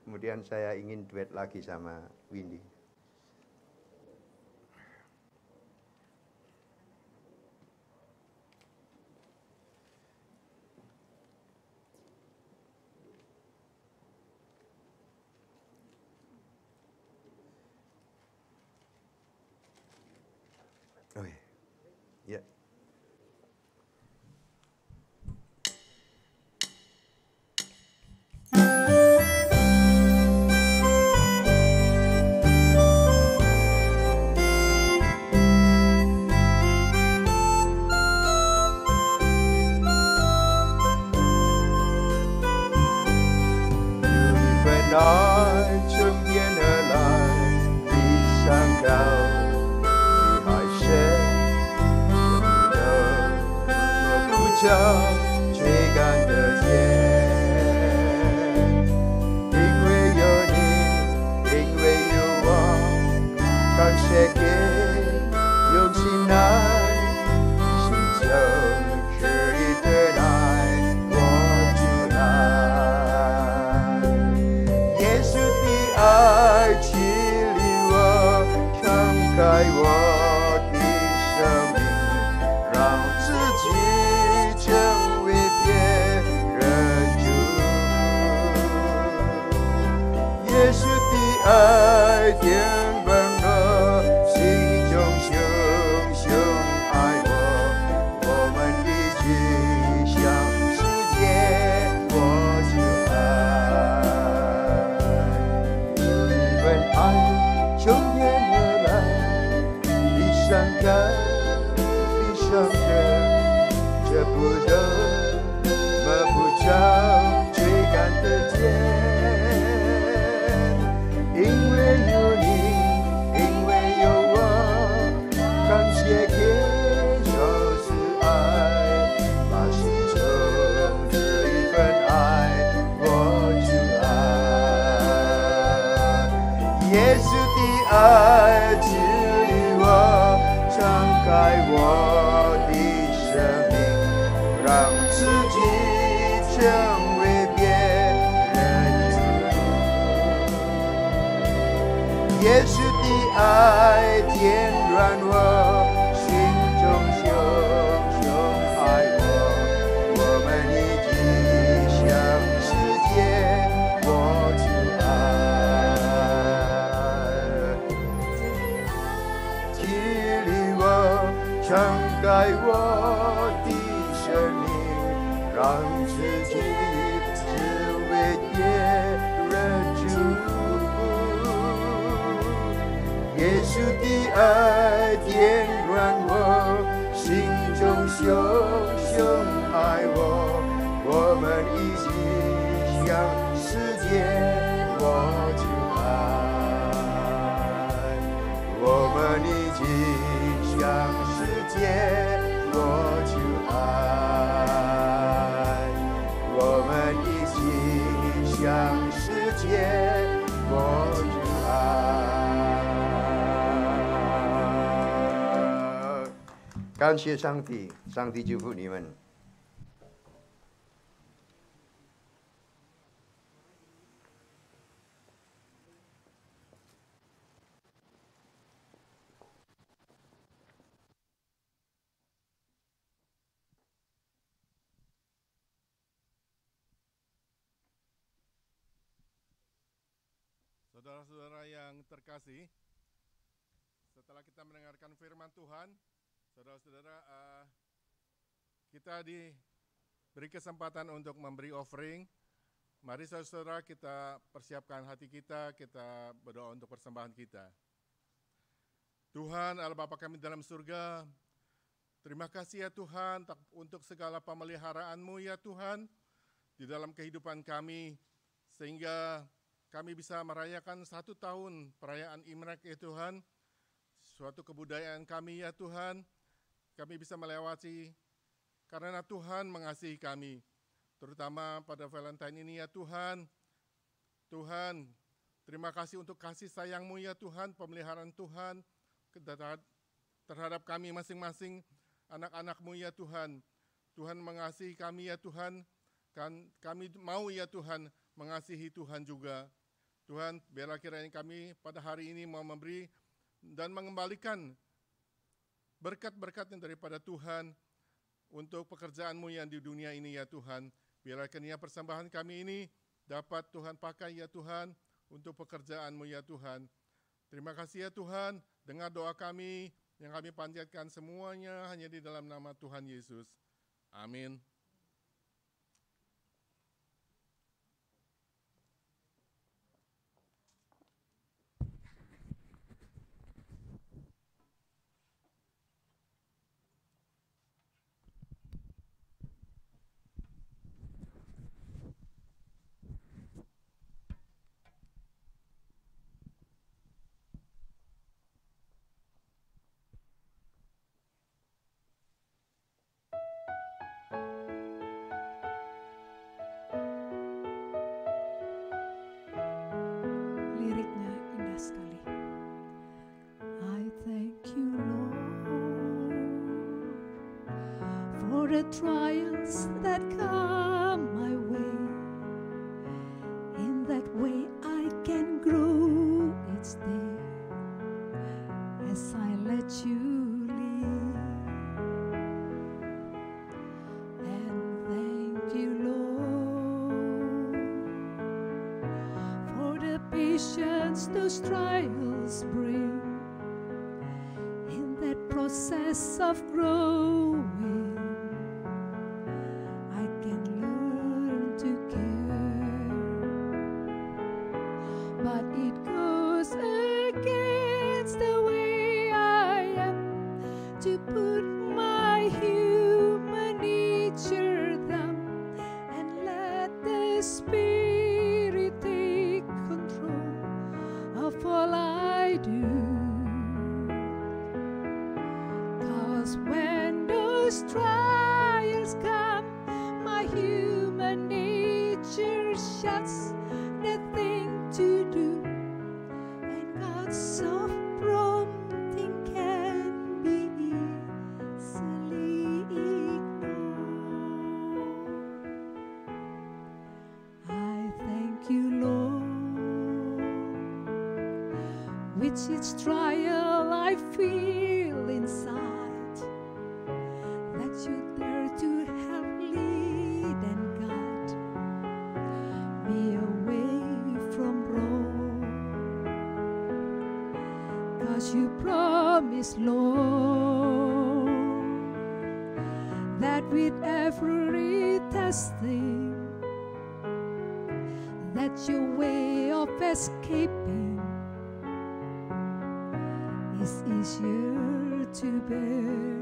Kemudian saya ingin duet lagi sama Windy. Oh ya. Ya. 着追赶的天，因为有你，因为有我，感谢给用心爱，心中可以的爱我主爱，耶稣的爱激励我，敞开我。耶稣的爱填满了心中熊熊爱我，我们一起向世界我就爱，一份爱从天而来，地上看，地上的，这不能摸不着追赶的天。因为有你，因为有我，感谢给就是爱，把心中这一份爱我就爱。耶稣的爱激励我，敞开我的生命，让自己成为别人。耶稣的爱点燃我心中熊熊爱我，我们一起向世界我就爱，激励我，敞开我的生命，让自己成为别人主。耶稣的爱点燃我心中熊熊爱我，我们一起向世界我就爱，我们一起向世界我就爱，我们一起向世界我就爱。感谢上帝，上帝祝福你们。Saudara-saudara yang terkasih, setelah kita mendengarkan firman Tuhan, saudara-saudara, kita diberi kesempatan untuk memberi offering. Mari saudara-saudara kita persiapkan hati kita, kita berdoa untuk persembahan kita. Tuhan Allah Bapa kami dalam surga, terima kasih ya Tuhan untuk segala pemeliharaanmu ya Tuhan di dalam kehidupan kami, sehingga kami bisa merayakan 1 tahun perayaan Imlek ya Tuhan, suatu kebudayaan kami ya Tuhan, kami bisa melewati karena Tuhan mengasihi kami, terutama pada Valentine ini ya Tuhan. Tuhan, terima kasih untuk kasih sayang-Mu ya Tuhan, pemeliharaan Tuhan terhadap kami masing-masing anak-anak-Mu ya Tuhan. Tuhan mengasihi kami ya Tuhan, kami mau ya Tuhan mengasihi Tuhan juga. Tuhan, biarlah kiranya kami pada hari ini mau memberi dan mengembalikan berkat-berkat yang daripada Tuhan untuk pekerjaan-Mu yang di dunia ini ya Tuhan. Biarlah kiranya persembahan kami ini dapat Tuhan pakai ya Tuhan untuk pekerjaan-Mu ya Tuhan. Terima kasih ya Tuhan, dengar doa kami yang kami panjatkan semuanya hanya di dalam nama Tuhan Yesus. Amin. the trials that come my way. In that way I can grow each day as I let you lead. And thank you, Lord, for the patience those trials bring. In that process of growing, I can learn to care. But it goes against the way I am to put my human nature down and let the Spirit take control of all I do. 'Cause when those trials come, my human nature shuts the thing to do, and God's soft prompting can be easily ignored. I thank you, Lord, with each trial I feel inside, that you dare to help lead and guide me away from wrong. 'Cause you promised, Lord, that with every testing, that your way of escaping is easier to bear.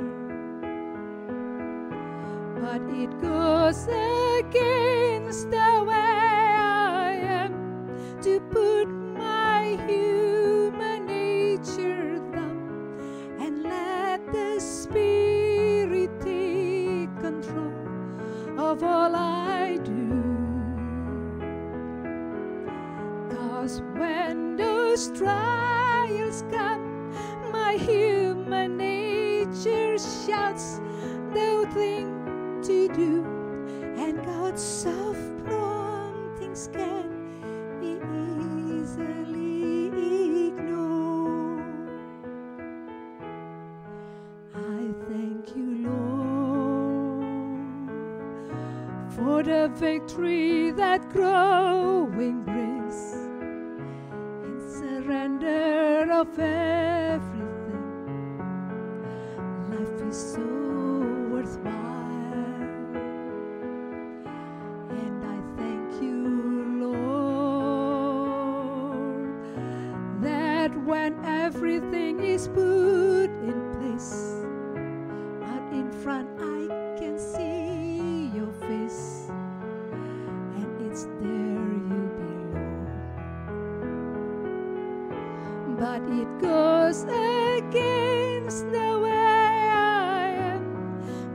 But it goes against the way I am to put my human nature down and let the Spirit take control of all I do. 'Cause when those trials come, my human nature shouts the thing to do, and God's soft promptings can be easily ignored. I thank you, Lord, for the victory that growing brings, in surrender of everything. Life is so worthwhile, and I thank you, Lord, that when everything is put in place, out in front I can see your face, and it's there you belong. But it goes against the way I am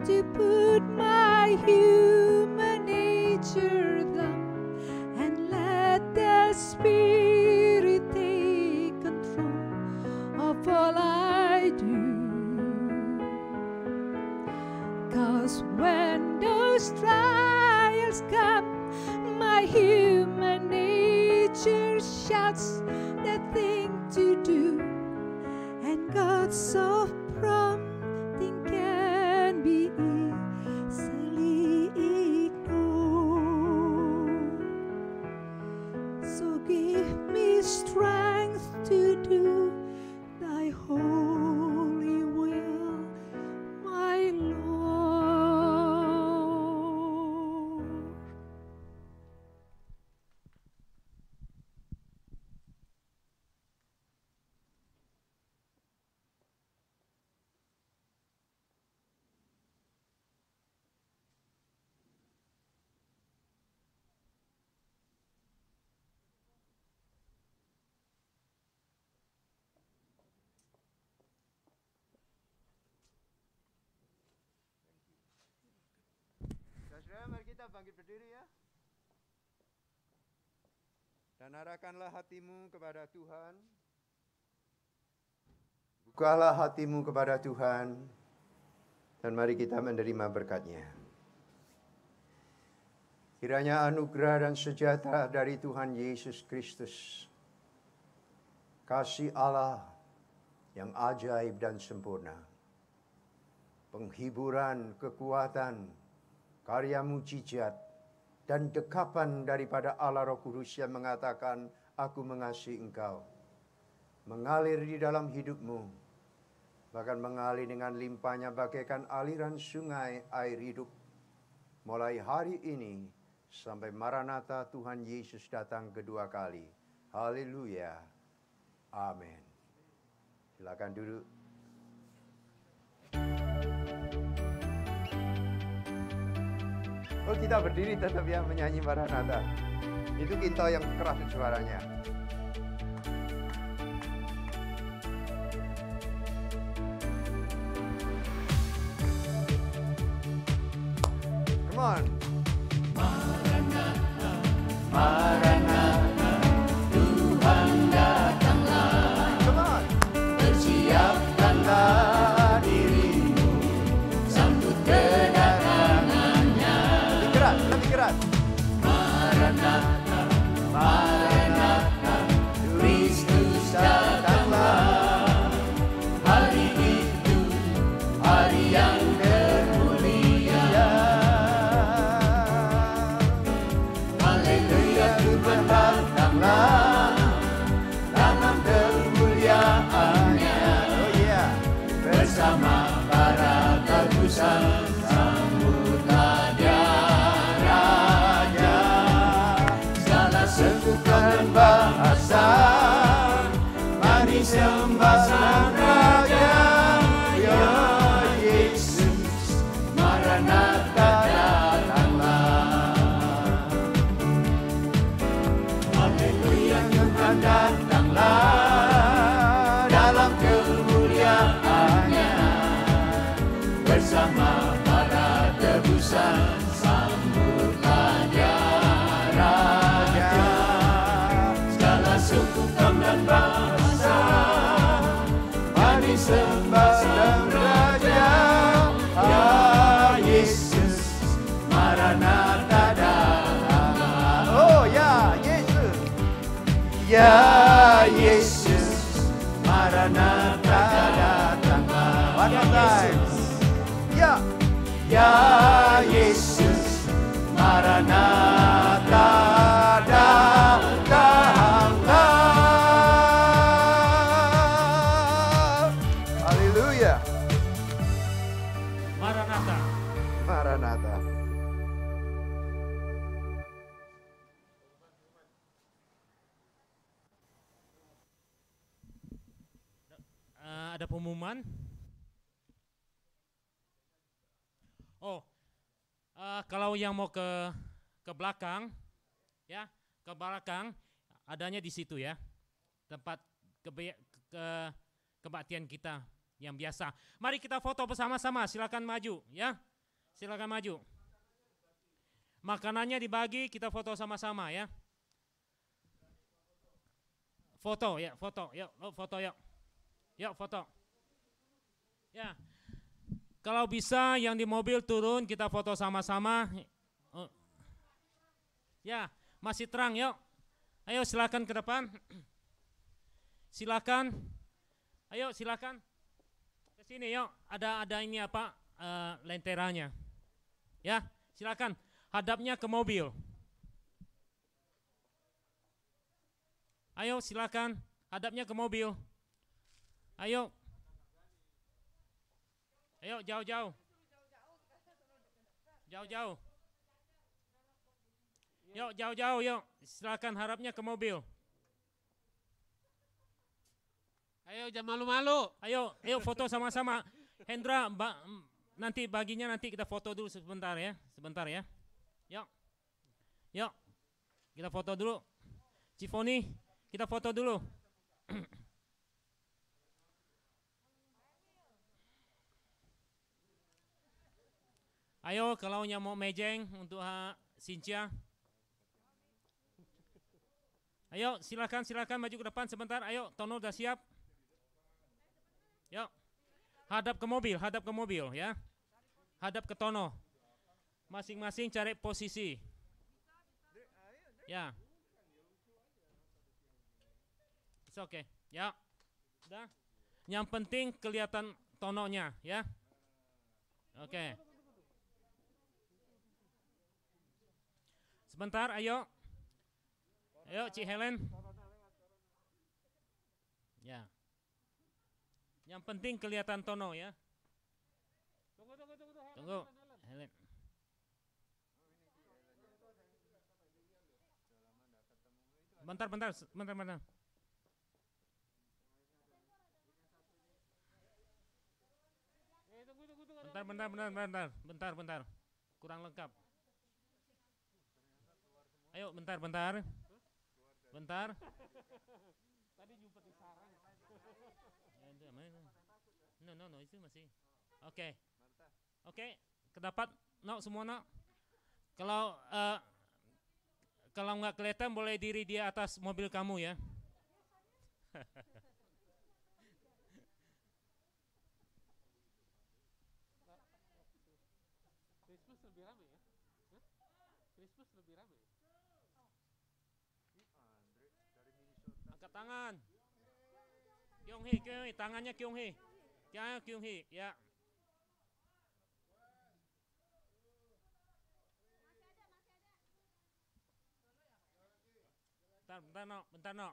to put my human nature down and let the Spirit take control of all I do. 'Cause when those trials come, my human nature shouts the thing to do, and God's soft prompting can be easily ignored. So give me strength to do thy holy will, my Lord. Saudara, mari kita bangkit berdiri ya. Dan arahkanlah hatimu kepada Tuhan. Bukalah hatimu kepada Tuhan. Dan mari kita menerima berkat-Nya. Kiranya anugerah dan sejahtera dari Tuhan Yesus Kristus, kasih Allah yang ajaib dan sempurna, penghiburan, kekuatan, karya mujizat, dan dekapan daripada Allah Roh Kudus yang mengatakan, aku mengasihi engkau, mengalir di dalam hidupmu, bahkan mengalir dengan limpahnya bagaikan aliran sungai air hidup, mulai hari ini sampai Maranatha Tuhan Yesus datang kedua kali. Haleluya. Amin. Silakan duduk. Oh, kita berdiri tetap ya menyanyi Maranatha. Itu kita yang keras suaranya. Come on. Maranatha, Maranatha, Tuhan datanglah. Come on. Bersiapkanlah dirimu, sambut kedatangannya. Lebih keras. Maranatha, Maranatha, Kristus datanglah. Hari itu, hari yang termulia. Haleluya, Tuhan datanglah dalam kemuliaan-Nya. Oh iya, bersama para tebusan sambutlah Dia Raja. Segala suku dan bahasa, mari sembah Sang Raja. Ya Yesus, Maranatha datanglah. Haleluya, Tuhan datanglah dalam kemuliaan-Nya. Bersama para tebusan sambutlah Dia Raja. Segala suku kaum dan bangsa, mari sembah Sang Raja. Ya Yesus, Maranatha datanglah. Oh ya Yesus, ya Yesus, Maranatha datanglah. One more time. Ya Yesus, Maranatha datanglah. Haleluya. Maranatha. Maranatha. Ada pengumuman. Oh, kalau yang mau ke belakang, ya, ke belakang, adanya di situ ya, tempat kebaktian kita yang biasa. Mari kita foto bersama-sama. Silakan maju, ya, silakan maju. Makanannya dibagi, kita foto sama-sama ya. Foto ya, foto, yuk, foto yuk, yuk foto, ya. Kalau bisa yang di mobil turun, kita foto sama-sama. Ya, masih terang, yuk. Ayo silakan ke depan. Silakan. Ayo silakan. Ke sini, yuk. Ada ini apa? Lenteranya. Ya, silakan. Hadapnya ke mobil. Ayo silakan. Hadapnya ke mobil. Ayo. Ayo jauh-jauh. Jauh-jauh. Yuk jauh-jauh yuk. Silakan harapnya ke mobil. Ayo jangan malu-malu. Ayo foto sama-sama. Hendra, nanti baginya nanti kita foto dulu sebentar ya. Sebentar ya. Yuk. Yuk. Kita foto dulu. Cifoni, kita foto dulu. Ayo kalau yang mau mejeng untuk Cynthia. Ayo silakan maju ke depan sebentar. Ayo Tono udah siap. Yuk. Hadap ke mobil ya. hadap ke Tono. Masing-masing cari posisi. Ya. It's okay. Ya. Udah. Yang penting kelihatan Tononya, ya. Oke. Sebentar, ayo. Ayo, Ci Helen. Ya. Yang penting kelihatan Tono, ya. Tunggu, Helen. Bentar. Bentar. Kurang lengkap. Ayo, bentar. Tadi jumpa di sarang. No, itu masih. Oke, kedapat. No, semua no. Kalau nggak kelihatan boleh diri di atas mobil kamu ya. Christmas lebih ramai ya? Christmas lebih ramai. Angkat tangan. Kyung-hee, tangannya Kyung-hee. Ya. Bentar, no.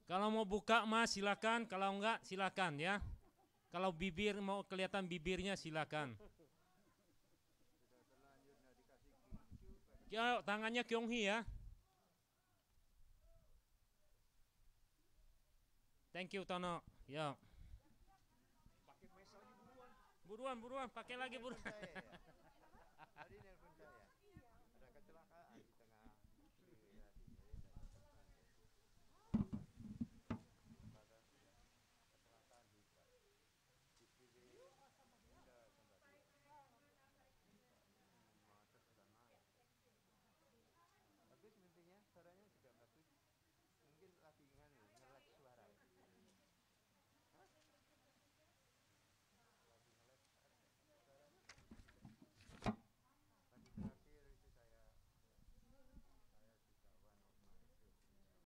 Kalau mau buka mas silakan, kalau enggak silakan ya. Kalau bibir mau kelihatan bibirnya silakan. Ya, tangannya Kyung-hee ya. Thank you Tono. Ya. Buruan, pakai lagi buruan.